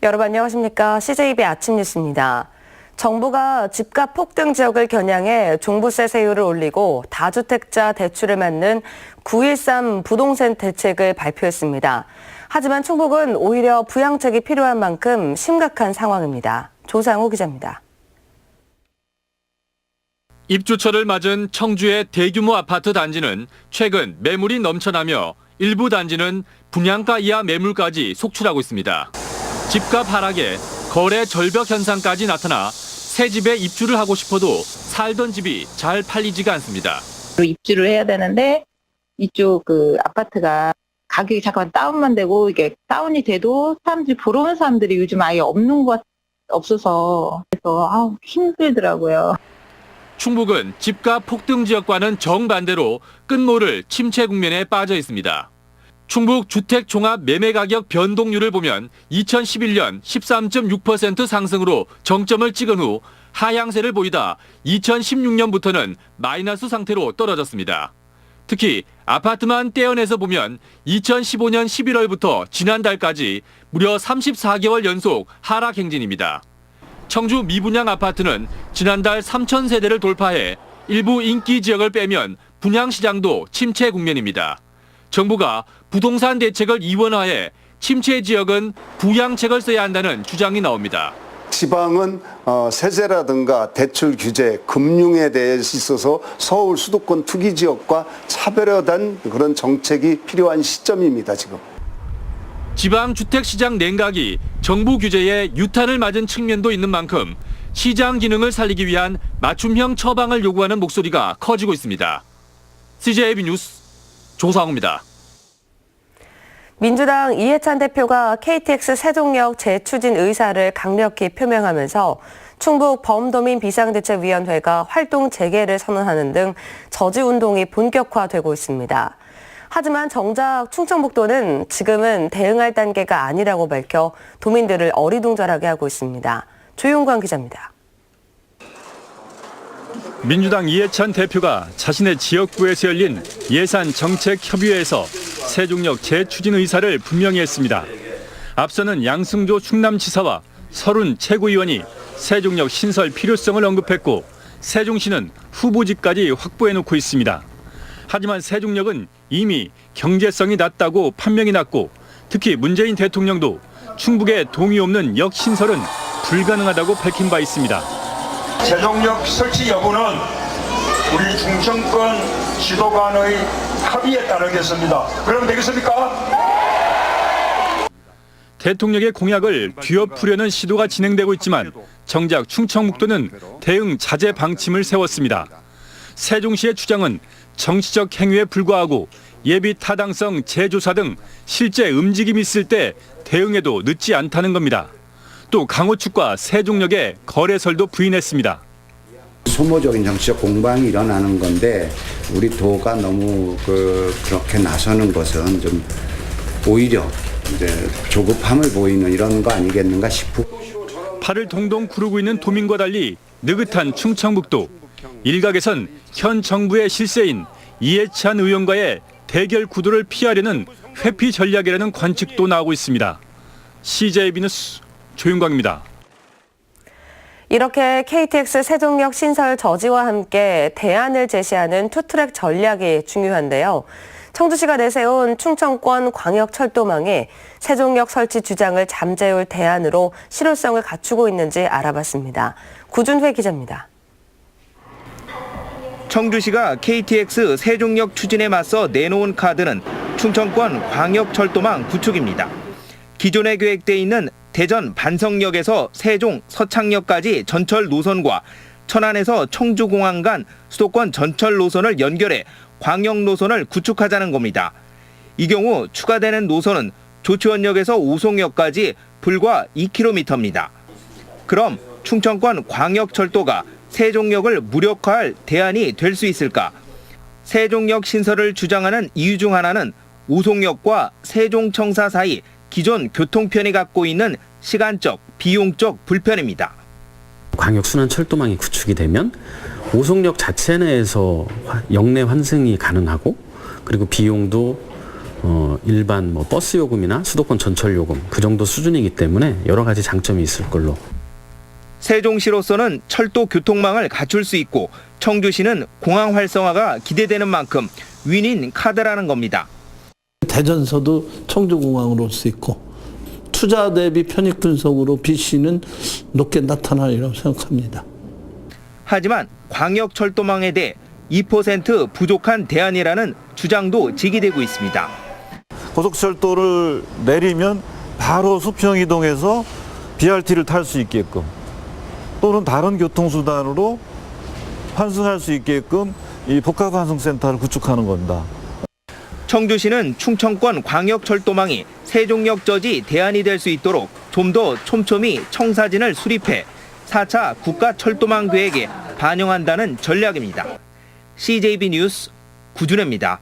여러분 안녕하십니까? CJB 아침 뉴스입니다. 정부가 집값 폭등 지역을 겨냥해 종부세 세율을 올리고 다주택자 대출을 막는 9.13 부동산 대책을 발표했습니다. 하지만 충북은 오히려 부양책이 필요한 만큼 심각한 상황입니다. 조상우 기자입니다. 입주철을 맞은 청주의 대규모 아파트 단지는 최근 매물이 넘쳐나며 일부 단지는 분양가 이하 매물까지 속출하고 있습니다. 집값 하락에 거래 절벽 현상까지 나타나 새 집에 입주를 하고 싶어도 살던 집이 잘 팔리지가 않습니다. 입주를 해야 되는데 이쪽 아파트가 가격이 잠깐 다운만 되고 이게 다운이 돼도 사람들이 보러 오는 사람들이 요즘 아예 없어서 그래서 힘들더라고요. 충북은 집값 폭등 지역과는 정반대로 끝모를 침체 국면에 빠져 있습니다. 충북 주택 종합 매매 가격 변동률을 보면 2011년 13.6% 상승으로 정점을 찍은 후 하향세를 보이다 2016년부터는 마이너스 상태로 떨어졌습니다. 특히 아파트만 떼어내서 보면 2015년 11월부터 지난달까지 무려 34개월 연속 하락 행진입니다. 청주 미분양 아파트는 지난달 3,000세대를 돌파해 일부 인기 지역을 빼면 분양 시장도 침체 국면입니다. 정부가 부동산 대책을 이원화해 침체 지역은 부양책을 써야 한다는 주장이 나옵니다. 지방은 세제라든가 대출 규제, 금융에 대해 있어서 서울 수도권 투기 지역과 차별화된 그런 정책이 필요한 시점입니다, 지금. 지방 주택시장 냉각이 정부 규제에 유탄을 맞은 측면도 있는 만큼 시장 기능을 살리기 위한 맞춤형 처방을 요구하는 목소리가 커지고 있습니다. CJB 뉴스 조상우입니다. 민주당 이해찬 대표가 KTX 세종역 재추진 의사를 강력히 표명하면서 충북 범도민 비상대책위원회가 활동 재개를 선언하는 등 저지운동이 본격화되고 있습니다. 하지만 정작 충청북도는 지금은 대응할 단계가 아니라고 밝혀 도민들을 어리둥절하게 하고 있습니다. 조용관 기자입니다. 민주당 이해찬 대표가 자신의 지역구에서 열린 예산정책협의회에서 세종역 재추진 의사를 분명히 했습니다. 앞서는 양승조 충남지사와 서른 최고위원이 세종역 신설 필요성을 언급했고 세종시는 후보지까지 확보해놓고 있습니다. 하지만 세종역은 이미 경제성이 낮다고 판명이 났고 특히 문재인 대통령도 충북에 동의 없는 역 신설은 불가능하다고 밝힌 바 있습니다. 세종역 설치 여부는 우리 충청권 지도관의 합의에 따르겠습니다. 그러면 되겠습니까? 대통령의 공약을 뒤엎으려는 시도가 진행되고 있지만 정작 충청북도는 대응 자제 방침을 세웠습니다. 세종시의 주장은 정치적 행위에 불과하고 예비 타당성 재조사 등 실제 움직임이 있을 때 대응에도 늦지 않다는 겁니다. 또 강호 측과 세종역의 거래설도 부인했습니다. 소모적인 정치적 공방이 일어나는 건데 우리 도가 너무 그렇게 나서는 것은 좀 오히려 이제 조급함을 보이는 이런 거 아니겠는가 싶고. 팔을 동동 구르고 있는 도민과 달리 느긋한 충청북도. 일각에선 현 정부의 실세인 이해찬 의원과의 대결 구도를 피하려는 회피 전략이라는 관측도 나오고 있습니다. CJB 뉴스 조윤광입니다. 이렇게 KTX 세종역 신설 저지와 함께 대안을 제시하는 투트랙 전략이 중요한데요. 청주시가 내세운 충청권 광역철도망이 세종역 설치 주장을 잠재울 대안으로 실효성을 갖추고 있는지 알아봤습니다. 구준회 기자입니다. 청주시가 KTX 세종역 추진에 맞서 내놓은 카드는 충청권 광역철도망 구축입니다. 기존에 계획돼 있는 대전 반성역에서 세종 서창역까지 전철 노선과 천안에서 청주공항 간 수도권 전철 노선을 연결해 광역 노선을 구축하자는 겁니다. 이 경우 추가되는 노선은 조치원역에서 오송역까지 불과 2km입니다. 그럼 충청권 광역철도가 세종역을 무력화할 대안이 될 수 있을까? 세종역 신설을 주장하는 이유 중 하나는 오송역과 세종청사 사이 기존 교통편이 갖고 있는 시간적, 비용적 불편입니다. 광역순환철도망이 구축이 되면 오송역 자체 내에서 역내 환승이 가능하고 그리고 비용도 일반 버스 요금이나 수도권 전철 요금 그 정도 수준이기 때문에 여러 가지 장점이 있을 걸로. 세종시로서는 철도 교통망을 갖출 수 있고 청주시는 공항 활성화가 기대되는 만큼 윈윈 카드라는 겁니다. 대전서도 청주공항으로 올 수 있고 투자 대비 편익 분석으로 BC는 높게 나타나리라고 생각합니다. 하지만 광역철도망에 대해 2% 부족한 대안이라는 주장도 제기되고 있습니다. 고속철도를 내리면 바로 수평 이동해서 BRT를 탈 수 있게끔 또는 다른 교통수단으로 환승할 수 있게끔 이 복합환승센터를 구축하는 겁니다. 청주시는 충청권 광역철도망이 세종역저지 대안이 될 수 있도록 좀 더 촘촘히 청사진을 수립해 4차 국가철도망 계획에 반영한다는 전략입니다. CJB 뉴스 구준혜입니다.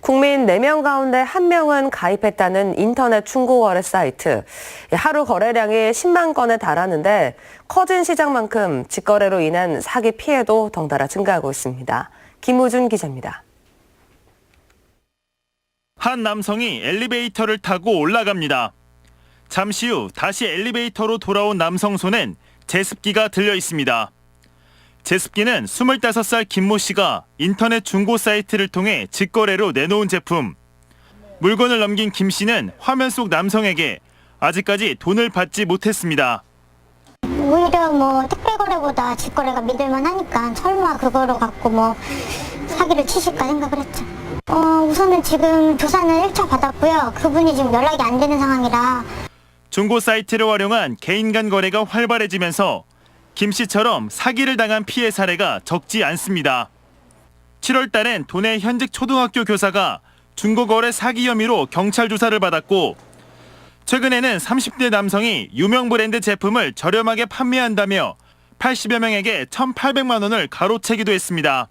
국민 4명 가운데 1명은 가입했다는 인터넷 중고거래 사이트. 하루 거래량이 10만 건에 달하는데 커진 시장만큼 직거래로 인한 사기 피해도 덩달아 증가하고 있습니다. 김우준 기자입니다. 한 남성이 엘리베이터를 타고 올라갑니다. 잠시 후 다시 엘리베이터로 돌아온 남성 손엔 제습기가 들려 있습니다. 제습기는 25살 김모 씨가 인터넷 중고 사이트를 통해 직거래로 내놓은 제품. 물건을 넘긴 김 씨는 화면 속 남성에게 아직까지 돈을 받지 못했습니다. 오히려 택배 거래보다 직거래가 믿을만 하니까 설마 그거로 갖고 사기를 치실까 생각을 했죠. 우선은 지금 조사는 1차 받았고요. 그분이 지금 연락이 안 되는 상황이라. 중고 사이트를 활용한 개인 간 거래가 활발해지면서 김 씨처럼 사기를 당한 피해 사례가 적지 않습니다. 7월 달엔 도내 현직 초등학교 교사가 중고거래 사기 혐의로 경찰 조사를 받았고 최근에는 30대 남성이 유명 브랜드 제품을 저렴하게 판매한다며 80여 명에게 1,800만 원을 가로채기도 했습니다.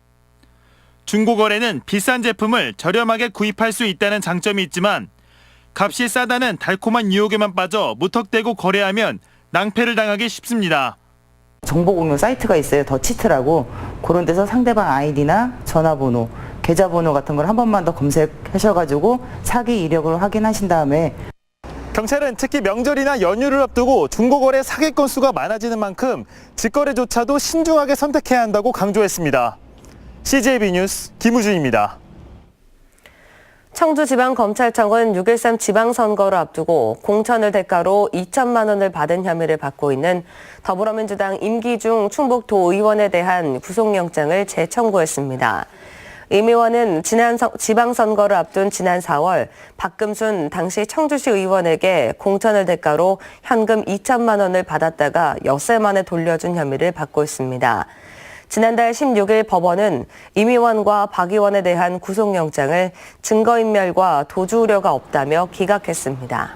중고거래는 비싼 제품을 저렴하게 구입할 수 있다는 장점이 있지만 값이 싸다는 달콤한 유혹에만 빠져 무턱대고 거래하면 낭패를 당하기 쉽습니다. 정보 공유 사이트가 있어요. 더치트라고. 그런 데서 상대방 아이디나 전화번호, 계좌번호 같은 걸 한 번만 더 검색하셔가지고 사기 이력을 확인하신 다음에 경찰은 특히 명절이나 연휴를 앞두고 중고거래 사기 건수가 많아지는 만큼 직거래조차도 신중하게 선택해야 한다고 강조했습니다. CJB 뉴스 김우준입니다. 청주지방검찰청은 6.13 지방선거를 앞두고 공천을 대가로 2천만 원을 받은 혐의를 받고 있는 더불어민주당 임기중 충북도의원에 대한 구속영장을 재청구했습니다. 임 의원은 지난 지방선거를 앞둔 지난 4월 박금순 당시 청주시 의원에게 공천을 대가로 현금 2천만 원을 받았다가 엿새 만에 돌려준 혐의를 받고 있습니다. 지난달 16일 법원은 임 의원과 박 의원에 대한 구속영장을 증거인멸과 도주 우려가 없다며 기각했습니다.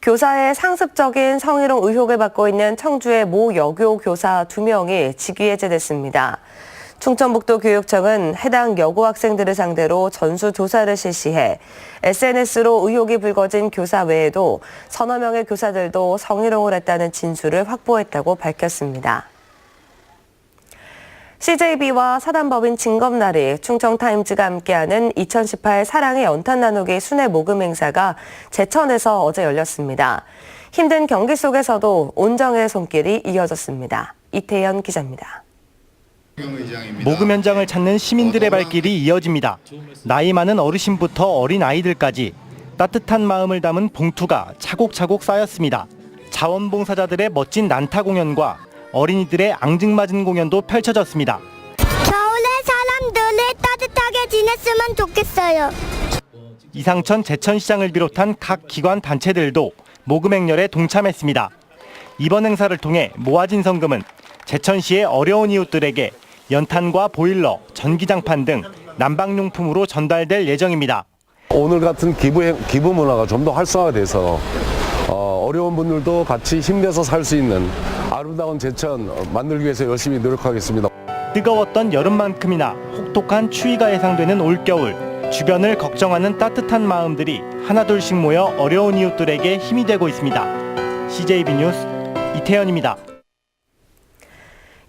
교사의 상습적인 성희롱 의혹을 받고 있는 청주의 모 여고 교사 2명이 직위해제됐습니다. 충청북도교육청은 해당 여고 학생들을 상대로 전수조사를 실시해 SNS로 의혹이 불거진 교사 외에도 서너 명의 교사들도 성희롱을 했다는 진술을 확보했다고 밝혔습니다. CJB와 사단법인 진검날이 충청타임즈가 함께하는 2018 사랑의 연탄 나누기 순회 모금 행사가 제천에서 어제 열렸습니다. 힘든 경기 속에서도 온정의 손길이 이어졌습니다. 이태현 기자입니다. 모금 현장을 찾는 시민들의 발길이 이어집니다. 나이 많은 어르신부터 어린 아이들까지 따뜻한 마음을 담은 봉투가 차곡차곡 쌓였습니다. 자원봉사자들의 멋진 난타 공연과 어린이들의 앙증맞은 공연도 펼쳐졌습니다. 겨울에 사람들이 따뜻하게 지냈으면 좋겠어요. 이상천 제천시장을 비롯한 각 기관 단체들도 모금 행렬에 동참했습니다. 이번 행사를 통해 모아진 성금은 제천시의 어려운 이웃들에게 연탄과 보일러, 전기장판 등 난방용품으로 전달될 예정입니다. 오늘 같은 기부 문화가 좀 더 활성화돼서 어려운 분들도 같이 힘내서 살 수 있는 아름다운 제천 만들기 위해서 열심히 노력하겠습니다. 뜨거웠던 여름만큼이나 혹독한 추위가 예상되는 올겨울, 주변을 걱정하는 따뜻한 마음들이 하나둘씩 모여 어려운 이웃들에게 힘이 되고 있습니다. CJB 뉴스 이태현입니다.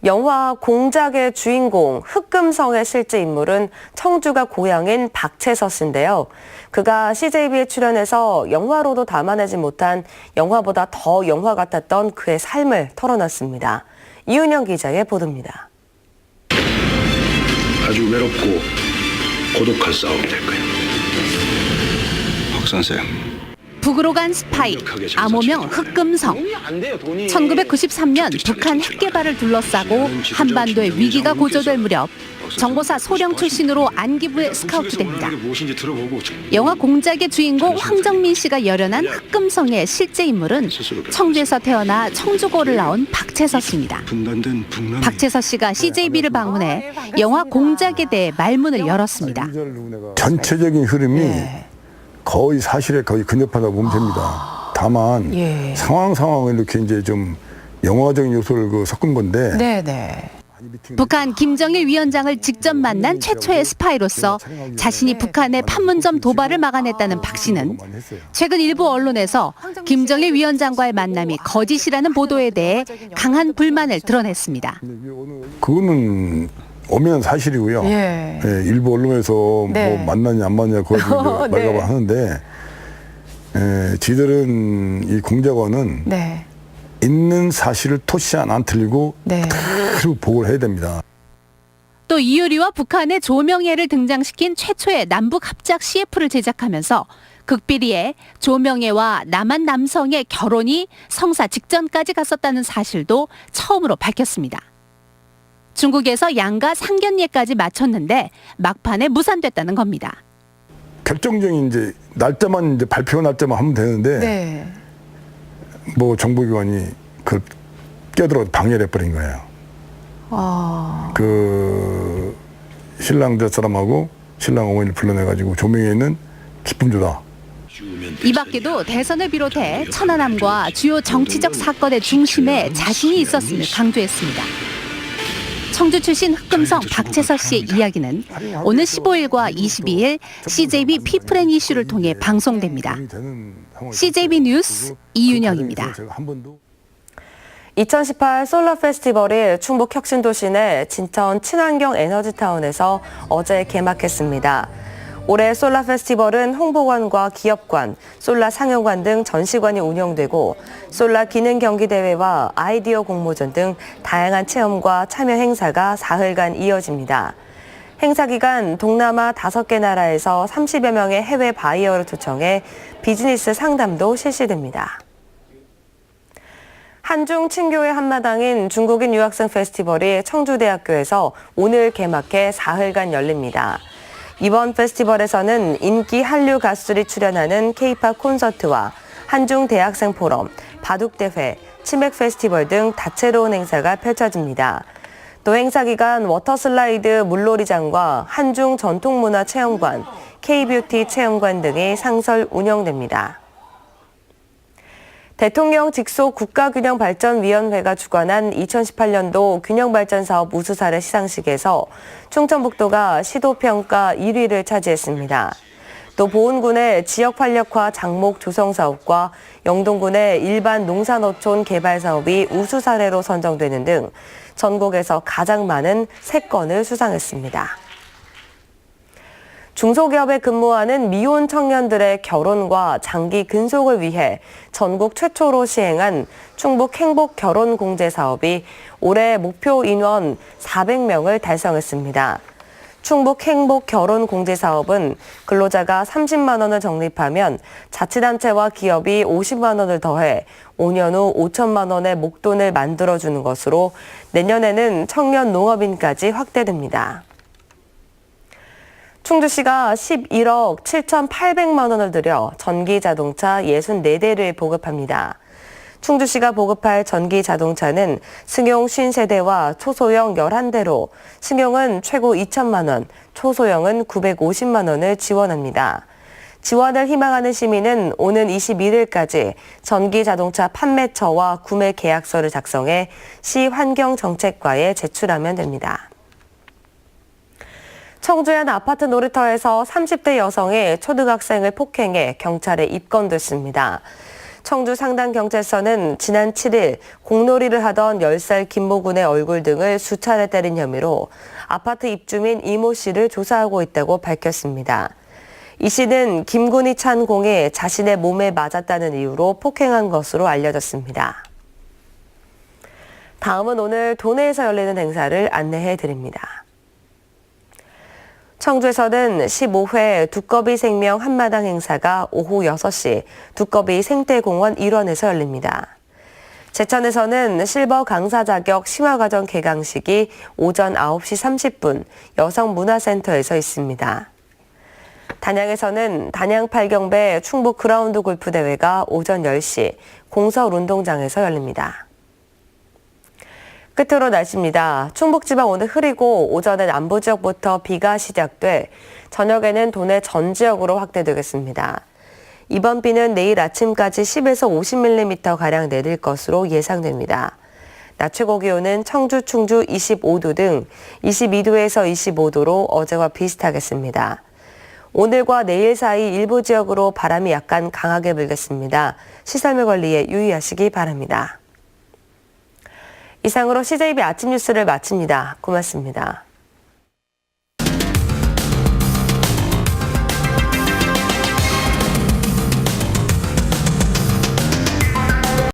영화 공작의 주인공 흑금성의 실제 인물은 청주가 고향인 박채서 씨인데요. 그가 CJB에 출연해서 영화로도 담아내지 못한 영화보다 더 영화 같았던 그의 삶을 털어놨습니다. 이윤영 기자의 보도입니다. 아주 외롭고 고독할 싸움이 될 거예요. 박 선생. 북으로 간 스파이, 암호명 흑금성. 1993년 북한 핵개발을 둘러싸고 한반도의 위기가 고조될 무렵 정보사 소령 출신으로 안기부에 스카우트됩니다. 영화 공작의 주인공 황정민 씨가 열연한 흑금성의 실제 인물은 청주에서 태어나 청주고를 나온 박채서 씨입니다. 박채서 씨가 CJB를 방문해 영화 공작에 대해 말문을 열었습니다. 전체적인 흐름이 거의 사실에 거의 근접하다고 보면 됩니다. 다만 상황을 이렇게 이제 좀 영화적인 요소를 섞은 건데. 북한 김정일 위원장을 직접 만난 최초의 스파이로서 자신이 북한의 판문점 도발을 막아냈다는 박 씨는 최근 일부 언론에서 김정일 위원장과의 만남이 거짓이라는 보도에 대해 강한 불만을 드러냈습니다. 그거는 엄연한 사실이고요. 일부 언론에서 뭐 만나냐 안 만나냐 그거 말가봐 하는데 지들은 이 공작원은 있는 사실을 토시 하나 안 틀리고 그대로 보고를 해야 됩니다. 또 이효리와 북한의 조명예를 등장시킨 최초의 남북 합작 CF를 제작하면서 극비리에 조명예와 남한 남성의 결혼이 성사 직전까지 갔었다는 사실도 처음으로 밝혔습니다. 중국에서 양가 상견례까지 마쳤는데 막판에 무산됐다는 겁니다. 결정적인 이제 날짜만 이제 발표 날짜만 하면 되는데 뭐 정보기관이 그 껴들어 방해를 해버린 거예요. 그 신랑 될 사람하고 신랑 어머니를 불러내가지고 조명에는 기쁨주다. 이 밖에도 대선을 비롯해 천안함과 주요 정치적 사건의 중심에 자신이 있었음을 강조했습니다. 청주 출신 흑금성 박채서 씨의 이야기는 오늘 15일과 22일 CJB 피플 & 이슈를 통해 방송됩니다. CJB 뉴스 이윤영입니다. 2018 솔라 페스티벌이 충북 혁신도시 내 진천 친환경 에너지타운에서 어제 개막했습니다. 올해 솔라 페스티벌은 홍보관과 기업관, 솔라 상영관 등 전시관이 운영되고 솔라 기능 경기 대회와 아이디어 공모전 등 다양한 체험과 참여 행사가 사흘간 이어집니다. 행사 기간 동남아 5개 나라에서 30여 명의 해외 바이어를 초청해 비즈니스 상담도 실시됩니다. 한중 친교의 한마당인 중국인 유학생 페스티벌이 청주대학교에서 오늘 개막해 사흘간 열립니다. 이번 페스티벌에서는 인기 한류 가수들이 출연하는 K-팝 콘서트와 한중 대학생 포럼, 바둑대회, 치맥 페스티벌 등 다채로운 행사가 펼쳐집니다. 또 행사 기간 워터슬라이드 물놀이장과 한중 전통문화 체험관, K-뷰티 체험관 등이 상설 운영됩니다. 대통령 직속 국가균형발전위원회가 주관한 2018년도 균형발전사업 우수사례 시상식에서 충청북도가 시도평가 1위를 차지했습니다. 또 보은군의 지역활력화 장목 조성사업과 영동군의 일반 농산어촌 개발사업이 우수사례로 선정되는 등 전국에서 가장 많은 3건을 수상했습니다. 중소기업에 근무하는 미혼 청년들의 결혼과 장기 근속을 위해 전국 최초로 시행한 충북 행복 결혼 공제 사업이 올해 목표 인원 400명을 달성했습니다. 충북 행복 결혼 공제 사업은 근로자가 30만 원을 적립하면 자치단체와 기업이 50만 원을 더해 5년 후 5천만 원의 목돈을 만들어주는 것으로 내년에는 청년 농업인까지 확대됩니다. 충주시가 11억 7,800만 원을 들여 전기자동차 64대를 보급합니다. 충주시가 보급할 전기자동차는 승용 50세대와 초소형 11대로 승용은 최고 2천만 원, 초소형은 950만 원을 지원합니다. 지원을 희망하는 시민은 오는 21일까지 전기자동차 판매처와 구매 계약서를 작성해 시 환경정책과에 제출하면 됩니다. 청주의 한 아파트 놀이터에서 30대 여성이 초등학생을 폭행해 경찰에 입건됐습니다. 청주 상당경찰서는 지난 7일 공놀이를 하던 10살 김모 군의 얼굴 등을 수차례 때린 혐의로 아파트 입주민 이모 씨를 조사하고 있다고 밝혔습니다. 이 씨는 김 군이 찬 공에 자신의 몸에 맞았다는 이유로 폭행한 것으로 알려졌습니다. 다음은 오늘 도내에서 열리는 행사를 안내해 드립니다. 청주에서는 15회 두꺼비 생명 한마당 행사가 오후 6시 두꺼비 생태공원 일원에서 열립니다. 제천에서는 실버 강사 자격 심화과정 개강식이 오전 9시 30분 여성문화센터에서 있습니다. 단양에서는 단양 8경배 충북 그라운드 골프 대회가 오전 10시 공설 운동장에서 열립니다. 끝으로 날씨입니다. 충북지방 오늘 흐리고 오전에 남부 지역부터 비가 시작돼 저녁에는 도내 전 지역으로 확대되겠습니다. 이번 비는 내일 아침까지 10에서 50mm가량 내릴 것으로 예상됩니다. 낮 최고 기온은 청주, 충주 25도 등 22도에서 25도로 어제와 비슷하겠습니다. 오늘과 내일 사이 일부 지역으로 바람이 약간 강하게 불겠습니다. 시설물 관리에 유의하시기 바랍니다. 이상으로 CJB 아침 뉴스를 마칩니다. 고맙습니다.